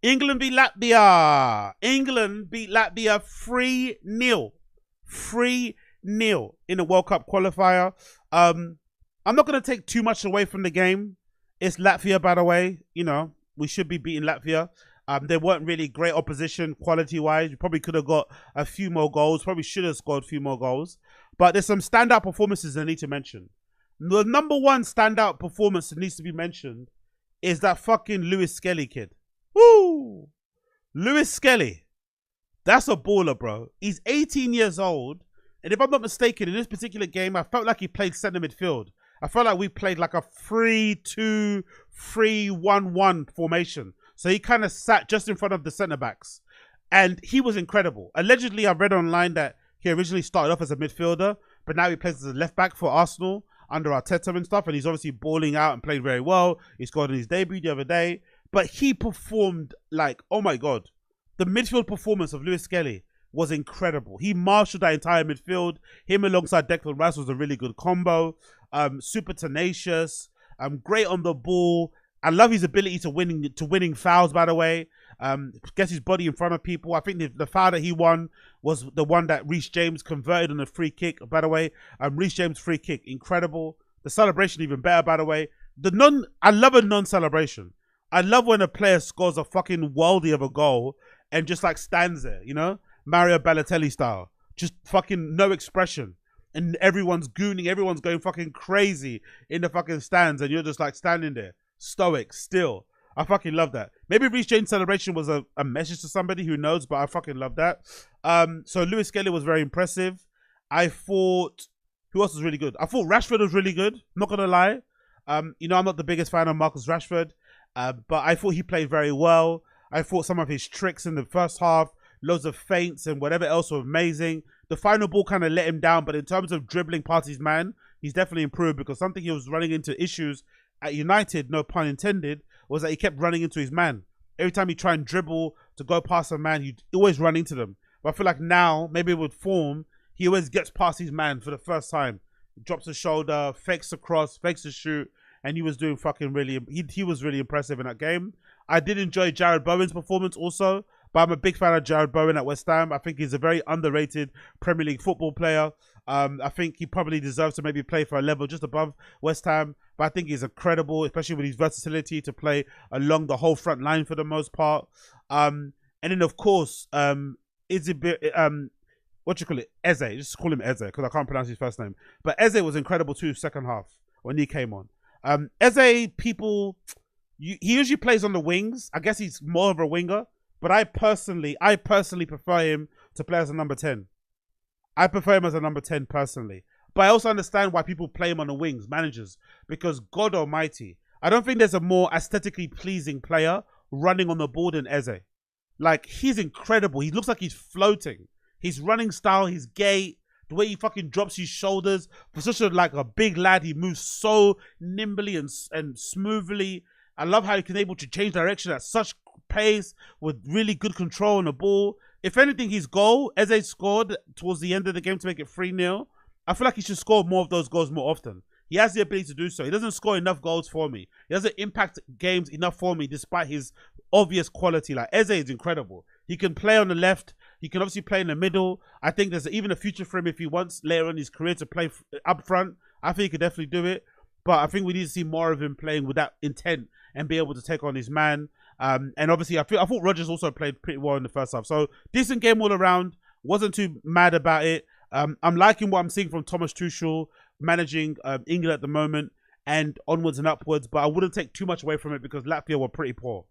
England beat Latvia. England beat Latvia 3-0. 3-0 in the World Cup qualifier. I'm not going to take too much away from the game. It's Latvia, by the way. You know, we should be beating Latvia. They weren't really great opposition quality-wise. We probably could have got a few more goals. Probably should have scored a few more goals. But there's some standout performances I need to mention. The number one standout performance that needs to be mentioned is that fucking Lewis-Skelly kid. Woo! Lewis-Skelly. That's a baller, bro. He's 18 years old. And if I'm not mistaken, in this particular game, I felt like he played centre midfield. I felt like we played like a 3-2-3-1-1 formation. So he kind of sat just in front of the centre-backs. And he was incredible. Allegedly, I read online that he originally started off as a midfielder, but now he plays as a left-back for Arsenal under Arteta and stuff. And he's obviously balling out and played very well. He scored in his debut the other day. But he performed like, oh my God. The midfield performance of Lewis-Skelly was incredible. He marshaled that entire midfield. Him alongside Declan Rice was a really good combo. Super tenacious. Great on the ball. I love his ability to winning fouls, by the way. Gets his body in front of people. I think the foul that he won was the one that Reece James converted on a free kick, by the way. Reece James free kick, incredible. The celebration even better, by the way. I love a non-celebration. I love when a player scores a fucking worldie of a goal and just like stands there, you know? Mario Balotelli style. Just fucking no expression. And everyone's gooning, everyone's going fucking crazy in the fucking stands and you're just like standing there. Stoic, still. I fucking love that. Maybe Reece James' celebration was a message to somebody, who knows, but I fucking love that. So Lewis-Skelly was very impressive. I thought, who else was really good? I thought Rashford was really good, not gonna lie. You know, I'm not the biggest fan of Marcus Rashford, but I thought he played very well. I thought some of his tricks in the first half, loads of feints and whatever else were amazing. The final ball kind of let him down, but in terms of dribbling past his man, he's definitely improved, because something he was running into issues at United, no pun intended, was that he kept running into his man. Every time he tried and dribble to go past a man, he'd always run into them. But I feel like now, maybe with form, he always gets past his man for the first time. He drops a shoulder, fakes a cross, fakes a shoot, and he was doing fucking really, he was really impressive in that game. I did enjoy Jared Bowen's performance also, but I'm a big fan of Jared Bowen at West Ham. I think he's a very underrated Premier League football player. I think he probably deserves to maybe play for a level just above West Ham, but I think he's incredible, especially with his versatility to play along the whole front line for the most part. And then of course, what you call it, Eze. Just call him Eze because I can't pronounce his first name. But Eze was incredible too, second half when he came on. Eze, he usually plays on the wings. I guess he's more of a winger, but I personally prefer him to play as a number 10. I prefer him as a number 10 personally. But I also understand why people play him on the wings, managers, because God almighty, I don't think there's a more aesthetically pleasing player running on the ball than Eze. Like, he's incredible. He looks like he's floating. His running style, his gait, the way he fucking drops his shoulders. For such a big lad, he moves so nimbly and smoothly. I love how he can able to change direction at such pace with really good control on the ball. If anything, his goal, Eze scored towards the end of the game to make it 3-0. I feel like he should score more of those goals more often. He has the ability to do so. He doesn't score enough goals for me. He doesn't impact games enough for me despite his obvious quality. Like, Eze is incredible. He can play on the left. He can obviously play in the middle. I think there's even a future for him if he wants later on in his career to play up front. I think he could definitely do it. But I think we need to see more of him playing with that intent and be able to take on his man. And obviously, I thought Rodgers also played pretty well in the first half. So, decent game all around. Wasn't too mad about it. I'm liking what I'm seeing from Thomas Tuchel managing England at the moment and onwards and upwards. But I wouldn't take too much away from it because Latvia were pretty poor.